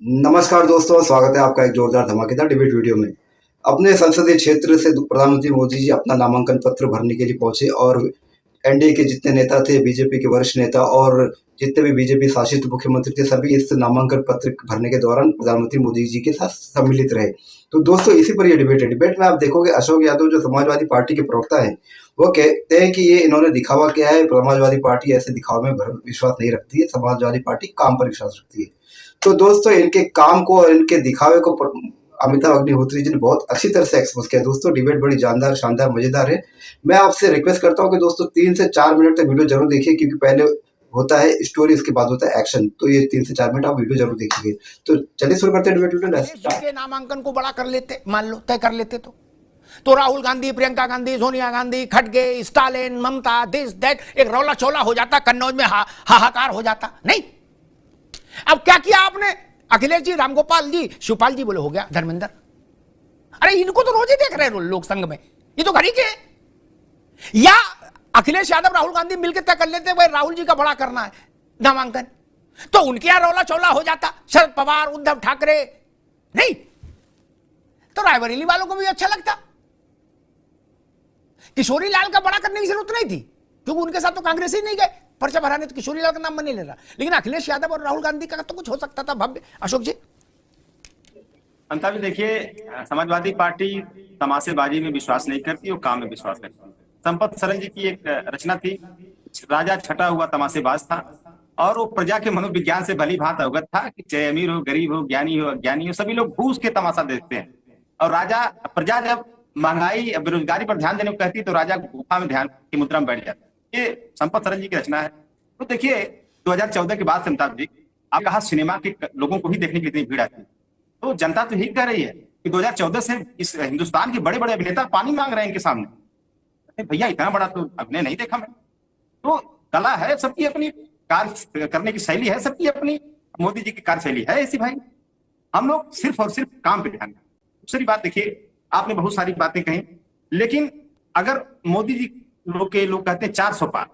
नमस्कार दोस्तों, स्वागत है आपका एक जोरदार धमाकेदार डिबेट वीडियो में। अपने संसदीय क्षेत्र से प्रधानमंत्री मोदी जी अपना नामांकन पत्र भरने के लिए पहुंचे और एनडीए के जितने नेता थे, बीजेपी के वरिष्ठ नेता और जितने भी बीजेपी शासित मुख्यमंत्री थे, सभी इस नामांकन पत्र भरने के दौरान प्रधानमंत्री मोदी जी के साथ सम्मिलित रहे। तो दोस्तों, इसी पर यह डिबेट है। डिबेट में आप देखोगे अशोक यादव जो समाजवादी पार्टी के प्रवक्ता है, वो कहते हैं कि ये इन्होंने दिखावा किया है। समाजवादी पार्टी ऐसे दिखावे में विश्वास नहीं रखती है, समाजवादी पार्टी काम पर विश्वास रखती है। तो दोस्तों, इनके काम को और इनके दिखावे को अमिताभ अग्निहोत्री जी ने बहुत अच्छी तरह से एक्सपोज किया। दोस्तों, डिबेट बड़ी जानदार, शानदार, मजेदार है। मैं आपसे रिक्वेस्ट करता हूं कि दोस्तों 3 से 4 मिनट तक वीडियो जरूर देखिए, क्योंकि पहले होता है स्टोरी, उसके बाद होता है एक्शन। तो ये 3 से 4 मिनट आप वीडियो जरूर देखिए। तो चलिए शुरू करते हैं डिबेट। के नामांकन को बड़ा कर लेते, मान लो तय कर लेते तो राहुल गांधी, प्रियंका गांधी, सोनिया गांधी, खड़गे, स्टालिन, ममता, दिस दैट, एक रौला चौला हो जाता, कन्नौज में हाहाकार हो जाता। नहीं, अब क्या किया आपने? अखिलेश जी, रामगोपाल जी, शिवपाल जी बोले हो गया धर्मेंद्र। अरे इनको तो रोज ही देख रहे लोक संघ में, ये तो घर ही के। या अखिलेश यादव, राहुल गांधी मिलकर तय कर लेते भाई राहुल जी का बड़ा करना है नामांकन, तो उनके यहां रौला चौला हो जाता। शरद पवार, उद्धव ठाकरे, नहीं तो रायबरेली वालों को भी अच्छा लगता। किशोरी लाल का बड़ा करने की जरूरत नहीं थी, क्योंकि उनके साथ तो कांग्रेस ही नहीं गए पर्चा भराने, तो किशोरी लाल का नाम नहीं ले रहा। लेकिन अखिलेश यादव और राहुल गांधी का तो कुछ हो सकता था भव्य। अशोक जी, अंता भी देखिए, समाजवादी पार्टी तमाशेबाजी में विश्वास नहीं करती और काम में विश्वास करती है। संपत सरन जी की एक रचना थी, राजा छटा हुआ तमाशेबाज था, और वो प्रजा के मनोविज्ञान से भली भांति अवगत था कि चाहे अमीर हो, गरीब हो, ज्ञानी हो, अज्ञानी हो, सभी लोग घूस के तमाशा देखते हैं। और प्रजा जब महंगाई, बेरोजगारी पर ध्यान देने को कहती है, तो राजा गुफा में ध्यान की मुद्रा में बैठ जाता है। ये संपत सरन जी की रचना है। तो देखिए, 2014 के बाद से अमिताभ जी, आप कहा सिनेमा के लोगों को ही देखने के लिए इतनी भीड़ आती है, तो जनता तो यही कह रही है कि 2014 से इस हिंदुस्तान के बड़े बड़े अभिनेता पानी मांग रहे हैं इनके सामने। भैया, इतना बड़ा तो अभिनय नहीं देखा मैं। तो कला है, सबकी अपनी कार्य करने की शैली है, सबकी अपनी। मोदी जी की कार्यशैली है ऐसी भाई। हम लोग सिर्फ और सिर्फ काम पे ध्यान दें। दूसरी बात देखिए, आपने बहुत सारी बातें कही, लेकिन अगर मोदी जी लोग कहते हैं 400 पार,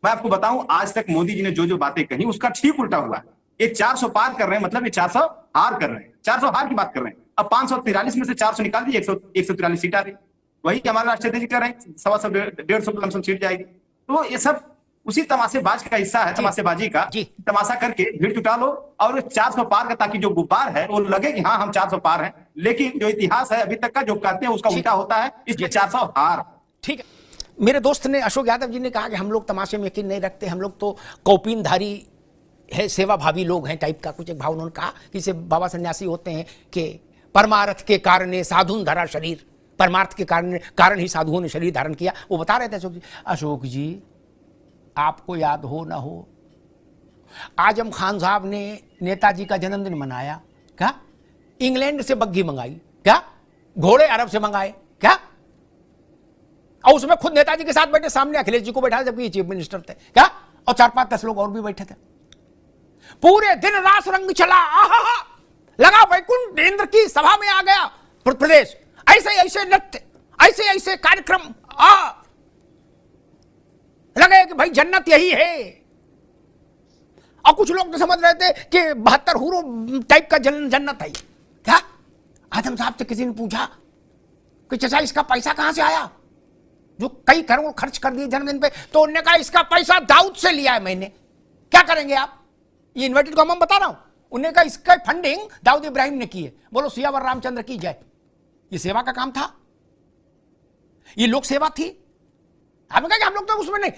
मैं आपको बताऊं आज तक मोदी जी ने जो जो बातें कही उसका ठीक उल्टा हुआ है। ये 400 पार कर रहे हैं, मतलब ये 400 हार कर रहे हैं। 400 हार की बात कर रहे हैं। अब 543 में से 400 निकाल दीजिए, 143 सीट आ रही। वही हमारे राष्ट्रीय अध्यक्ष कह रहे हैं 125 150 कम सीट जाएगी। तो ये सब उसी तमाशेबाज का हिस्सा है, तमाशेबाजी का। तमाशा करके भीड़ जुटा लो और 400 पार का, ताकि जो गुब्बार है वो लगे कि हाँ हम 400 पार हैं, लेकिन जो इतिहास है अभी तक का जो कहते हैं उसका उल्टा होता है, इसलिए 400 हार। ठीक है। मेरे दोस्त ने, अशोक यादव जी ने कहा कि हम लोग तमाशे में यकीन नहीं रखते, हम लोग तो कौपीनधारी है, सेवा भावी लोग हैं टाइप का कुछ एक भाव उन्होंने कहा कि से बाबा सन्यासी होते हैं कि परमार्थ के कारण साधुन धरा शरीर, परमार्थ के कारण ही साधुओं ने शरीर धारण किया। वो बता रहे थे अशोक जी। अशोक जी, आपको याद हो ना हो, आजम खान साहब ने नेताजी का जन्मदिन मनाया क्या? इंग्लैंड से बग्घी मंगाई क्या? घोड़े अरब से मंगाए क्या? और उसमें खुद नेताजी के साथ बैठे, सामने अखिलेश जी को बैठा, जबकि चीफ मिनिस्टर थे क्या? और 4-5-10 लोग और भी बैठे थे। पूरे दिन रास रंग चला, लगा वैकुंठ इंद्र की सभा में आ गया प्रदेश। ऐसे ऐसे नृत्य, ऐसे ऐसे कार्यक्रम, लगे कि भाई जन्नत यही है। और कुछ लोग तो समझ रहे थे कि 72 हूरों टाइप का जन्नत है क्या? आजम साहब से किसी ने पूछा कि चाचा इसका पैसा कहां से आया, जो कई करोड़ खर्च कर दिए जन्मदिन पे? तो उन्होंने कहा इसका पैसा दाऊद से लिया है मैंने। क्या करेंगे आप? ये इन्वर्टेड कॉमा बता रहा हूं। उन्होंने कहा इसका फंडिंग दाऊद इब्राहिम ने की है। बोलो सियावर रामचंद्र की जय। ये सेवा का काम था, ये लोक सेवा थी। आपने कहा कि हम लोग तो उसमें नहीं,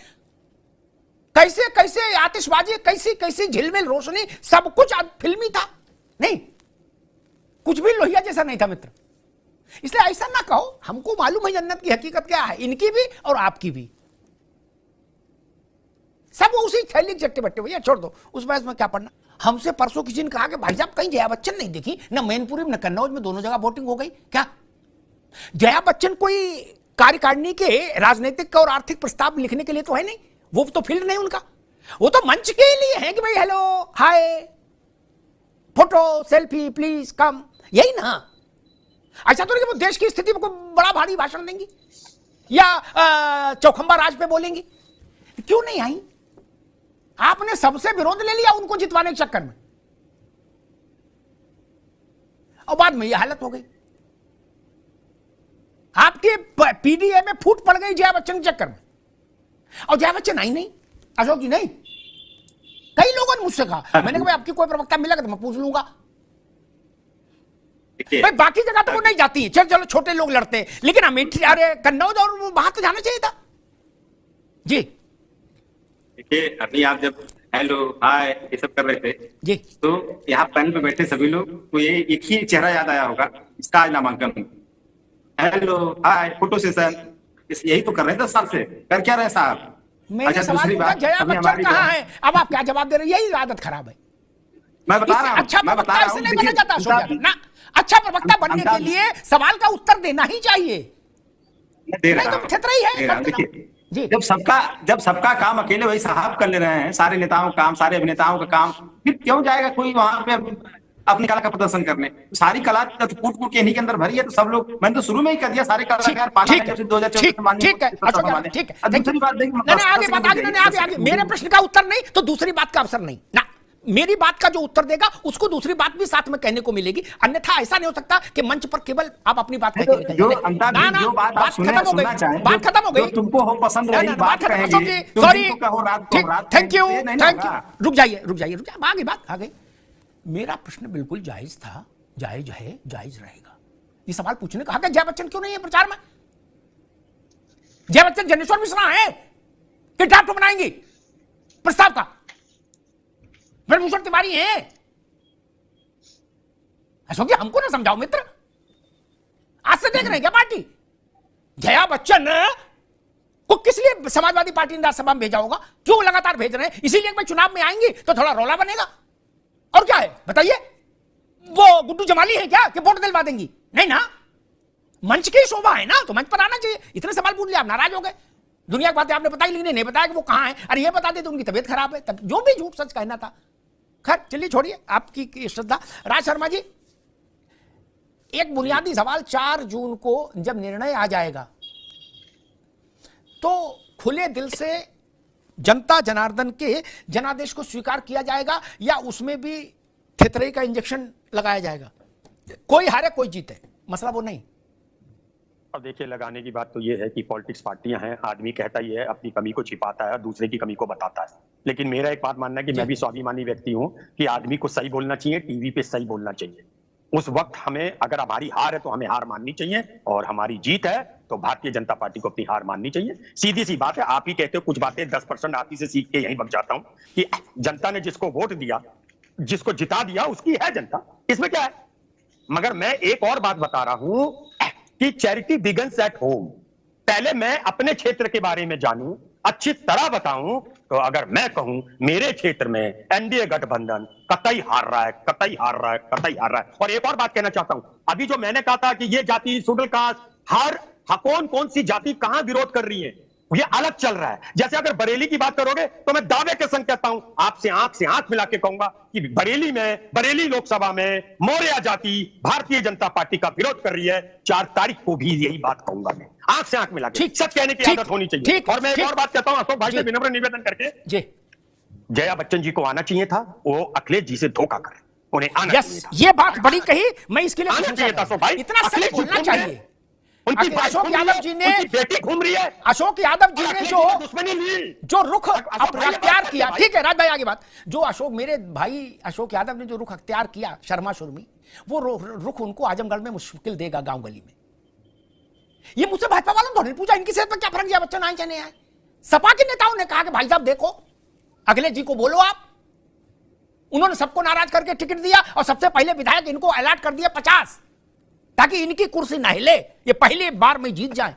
कैसे कैसे आतिशबाजी, कैसी कैसी झिलमिल रोशनी, सब कुछ फिल्मी था। नहीं, कुछ भी लोहिया जैसा नहीं था मित्र। इसलिए ऐसा ना कहो, हमको मालूम है जन्नत की हकीकत क्या है, इनकी भी और आपकी भी। सब उसी थैली चट्टे बट्टे, भैया छोड़ दो, उस बहस में क्या पढ़ना। हमसे परसों किसी ने कहा कि भाई साहब कहीं जया बच्चन नहीं देखी, ना मैनपुरी में, कन्नौज में, दोनों जगह वोटिंग हो गई क्या? जया बच्चन कोई कार्यकारिणी के राजनीतिक और आर्थिक प्रस्ताव लिखने के लिए तो है नहीं, वो तो फील्ड नहीं उनका। वो तो मंच के लिए है कि भाई hello hi, photo selfie please come, यही ना। ऐसा तो नहीं कि वो देश की स्थिति को बड़ा भारी भाषण देंगी या चौखंबा राज पे बोलेंगी। क्यों नहीं आई? आपने सबसे विरोध ले लिया उनको जितवाने के चक्कर में। और बाद में यह हालत हो गई। आपके पीडीए में फूट पड़ गई जया बच्चन के चक्कर में, और जया बच्चन आई नहीं, अशोक जी नहीं। कई लोगों ने मुझसे कहा, मैंने कहा भाई आपकी कोई प्रवक्ता मिलेगा तो मैं पूछ लूंगा। भाई बाकी जगह तो वो नहीं जाती, चलो चलो छोटे लोग लड़ते हैं, लेकिन अमेठी, अरे कन्नौज और वहां तो जाना चाहिए था जी। देखिए अभी आप जब हेलो हाय ये सब कर रहे थे जी, तो यहाँ पैनल पे बैठे सभी लोग को ये एक ही चेहरा याद आया होगा, इसका आज नामांकन। हेलो हाय फोटो सेशन, यही तो कर रहे थे 10 साल से, कर क्या रहे साहब? मैंने सवाल पूछा जया बच्चन कहाँ है, अब आप क्या जवाब दे रहे हैं? यही आदत खराब है। मैं बता रहा हूँ, अच्छा मैं बता प्रवक्ता रहा ऐसे हूँ, नहीं बना जाता अशोक यादव ना। अच्छा प्रवक्ता बनने के लिए सवाल का उत्तर देना ही चाहिए, दे नहीं रहा तो थितरा ही है। देखिए जी, जब सबका काम अकेले वही साहब कर ले रहे हैं, सारे नेताओं का काम, सारे अभिनेताओं का काम, फिर क्यों जाएगा कोई वहां पे अपनी कला का प्रदर्शन करने? सारी कला तो कूट कूट के इन्हीं के अंदर भरी है, तो सब लोग, मैंने तो शुरू में ही कर दिया, सारे कलाकार पाना है जब 2014 ठीक है अशोक यादव, ठीक है। दूसरी बात आगे मेरे प्रश्न का उत्तर नहीं तो दूसरी बात का अवसर नहीं ना। मेरी बात का जो उत्तर देगा उसको दूसरी बात भी साथ में कहने को मिलेगी, अन्यथा ऐसा नहीं हो सकता कि मंच पर केवल आप अपनी बात जो बात खत्म हो गई, तुमको हो पसंद रही बात कहेंगे, सॉरी, थैंक यू, रुक जाइए, आगे बात आ गई। मेरा प्रश्न बिल्कुल जायज था, जायज है, जायज रहेगा। ये सवाल पूछने कहा कि जया बच्चन क्यों नहीं है प्रचार में? जया बच्चन जनेश्वर मिश्रा है कि ड्राफ्ट बनाएंगी प्रस्ताव का? ब्रह्मभूषण तिवारी है? अशोक जी हमको ना समझाओ मित्र, आज से देख रहे हैं क्या पार्टी? जया बच्चन को किस लिए समाजवादी पार्टी ने राज्यसभा में भेजा होगा? क्यों लगातार भेज रहे हैं? इसीलिए कि भाई चुनाव में आएंगी तो थोड़ा रौला बनेगा, और क्या है बताइए? वो गुड्डू जमाली है क्या कि वोट दिलवा देंगी? नहीं ना, मंच की शोभा है ना, तो मंच पर आना चाहिए। इतने सवाल पूछ लिया, आप नाराज हो गए। दुनिया की बातें आपने बताई, लेकिन नहीं बताया कि वो कहां है। अरे ये बता दे तो उनकी तबीयत खराब है, तब जो भी झूठ सच कहना था। खैर चलिए छोड़िए, आपकी श्रद्धा। राज शर्मा जी, एक बुनियादी सवाल, 4 जून को जब निर्णय आ जाएगा तो खुले दिल से जनता जनार्दन के जनादेश को स्वीकार किया जाएगा या उसमें भी थितरई का इंजेक्शन लगाया जाएगा? कोई हारे कोई जीते, मसला वो नहीं। अब देखिए, लगाने की बात तो ये है कि पॉलिटिक्स पार्टियां हैं, आदमी कहता ही है, अपनी कमी को छिपाता है, दूसरे की कमी को बताता है। लेकिन मेरा एक बात मानना है कि मैं भी स्वाभिमानी व्यक्ति हूं कि आदमी को सही बोलना चाहिए, टीवी पे सही बोलना चाहिए। उस वक्त हमें, अगर हमारी हार है तो हमें हार माननी चाहिए, और हमारी जीत है तो भारतीय जनता पार्टी को अपनी हार माननी चाहिए। सीधी सी बात है। आप ही कहते हो कुछ बातें 10% आप ही से सीख के यहीं भग जाता हूं कि जनता ने जिसको वोट दिया, जिसको जिता दिया, उसकी है जनता, इसमें क्या है। मगर मैं एक और बात बता रहा हूं कि चैरिटी बिगन्स एट होम। पहले मैं अपने क्षेत्र के बारे में जानूं, अच्छी तरह बताऊं, तो अगर मैं कहूं मेरे क्षेत्र में एनडीए गठबंधन कतई हार रहा है, कतई हार रहा है, कतई हार रहा है। और एक और बात कहना चाहता हूं, अभी जो मैंने कहा था कि ये जाति शेड्यूल कास्ट, कौन सी जाति कहां विरोध कर रही है, ये अलग चल रहा है। जैसे अगर बरेली की बात करोगे तो मैं दावे के संग कहता हूं, आपसे आंख से आंख मिला के कहूंगा कि बरेली लोकसभा में मौर्य जाति भारतीय जनता पार्टी का विरोध कर रही है। 4 तारीख को भी यही बात कहूंगा मैं, आंख से आंख मिला के। सच कहने की आदत होनी चाहिए। और मैं एक और बात कहता हूं अशोक भाई से विनम्र निवेदन करके, जया बच्चन जी को आना चाहिए था, वो अखिलेश जी से धोखा कर, उन्हें आना चाहिए था। ये बात बड़ी कही, मैं इसके लिए आना चाहिए था अशोक भाई, इतना सच बोलना चाहिए। अशोक यादव जी ने, बेटी घूम रही है, अशोक यादव जी ने जो रुख अख्तियार किया, ठीक है राज भाई आगे बात, जो अशोक, मेरे भाई अशोक यादव ने जो रुख अख्तियार किया शर्मा शुरमी, वो रुख उनको आजमगढ़ में मुश्किल देगा, गांव गली में। ये मुझसे भाजपा वालों ने पूछा इनकी सेहत पर क्या फर्क, जया बच्चन आए चाहे नहीं आए। सपा के नेताओं ने कहा कि भाई साहब देखो, अखिलेश जी को बोलो आप। उन्होंने सबको नाराज करके टिकट दिया और सबसे पहले विधायक इनको अलॉट कर दिया 50, ताकि इनकी कुर्सी न हिले, ये पहली बार में जीत जाए।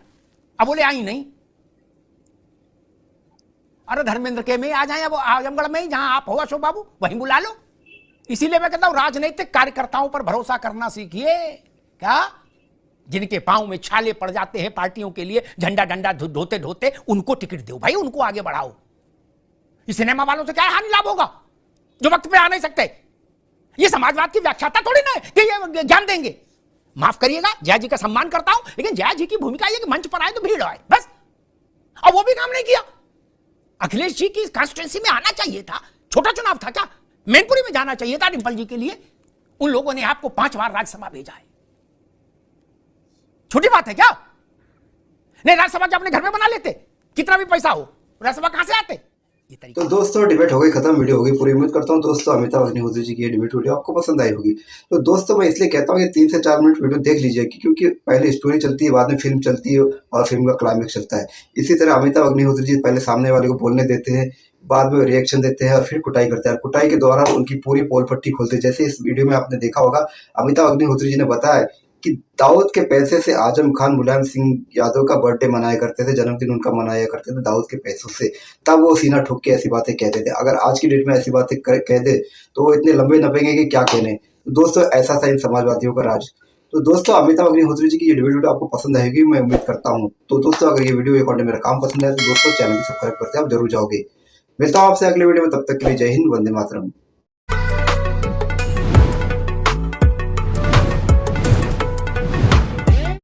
अब बोले आई नहीं, अरे धर्मेंद्र के में आ जाए, अब आजमगढ़ में ही जहां आप हो अशोक बाबू वहीं बुला लो। इसीलिए मैं कहता हूं राजनीतिक कार्यकर्ताओं पर भरोसा करना सीखिए। क्या जिनके पांव में छाले पड़ जाते हैं पार्टियों के लिए, झंडा डंडा ढोते ढोते, उनको टिकट दो भाई, उनको आगे बढ़ाओ। इस सिनेमा वालों से क्या हानि लाभ होगा जो वक्त पे आ नहीं सकते? ये समाजवाद की व्याख्याता थोड़ी ना है कि ये ज्ञान देंगे। माफ करिएगा, जया जी का सम्मान करता हूं, लेकिन जया जी की भूमिका ये कि मंच पर आए तो भीड़ आए, बस। और वो भी काम नहीं किया। अखिलेश जी की कॉन्स्टिट्यूएंसी में आना चाहिए था, छोटा चुनाव था क्या? मैनपुरी में जाना चाहिए था डिंपल जी के लिए, उन लोगों ने आपको 5 बार राज्यसभा भेजा है। छोटी बात है क्या? नहीं, राज्यसभा क्या अपने घर में बना लेते? कितना भी पैसा हो, राज्यसभा कहां से आते? ये तरीका। तो दोस्तों डिबेट हो गई खत्म, वीडियो हो गई पूरी। उम्मीद करता हूँ दोस्तों अमिताभ अग्निहोत्री जी की ये डिबेट वीडियो आपको पसंद आई होगी। तो दोस्तों मैं इसलिए कहता हूँ कि 3 से 4 मिनट वीडियो देख लीजिए, क्योंकि पहले स्टोरी चलती है, बाद में फिल्म चलती है और फिल्म का क्लाइमेक्स चलता है। इसी तरह अमिताभ अग्निहोत्री जी पहले सामने वाले को बोलने देते हैं, बाद में रिएक्शन देते हैं और फिर कुटाई करते हैं। कुटाई के दौरान उनकी पूरी पोल पट्टी खोलते हैं। जैसे इस वीडियो में आपने देखा होगा, अमिताभ अग्निहोत्री जी ने बताया कि दाऊद के पैसे से आजम खान मुलायम सिंह यादव का बर्थडे मनाया करते थे, जन्मदिन उनका मनाया करते थे दाऊद के पैसों से। तब वो सीना ठोक के ऐसी बातें कहते थे। अगर आज की डेट में ऐसी बातें कह दे तो वो इतने लंबे नपेंगे कि क्या कहने। तो दोस्तों ऐसा था इन समाजवादियों का राज। तो दोस्तों अमिताभ अग्निहोत्री जी की ये वीडियो आपको पसंद आएगी, मैं उम्मीद करता हूँ। तो दोस्तों अगर ये वीडियो अकॉर्डिंग मेरा काम पसंद है तो दोस्तों चैनल को सब्सक्राइब करते आप जरूर जाओगे। मिलता हूँ आपसे अगले वीडियो में, तब तक के लिए जय हिंद, वंदे मातरम।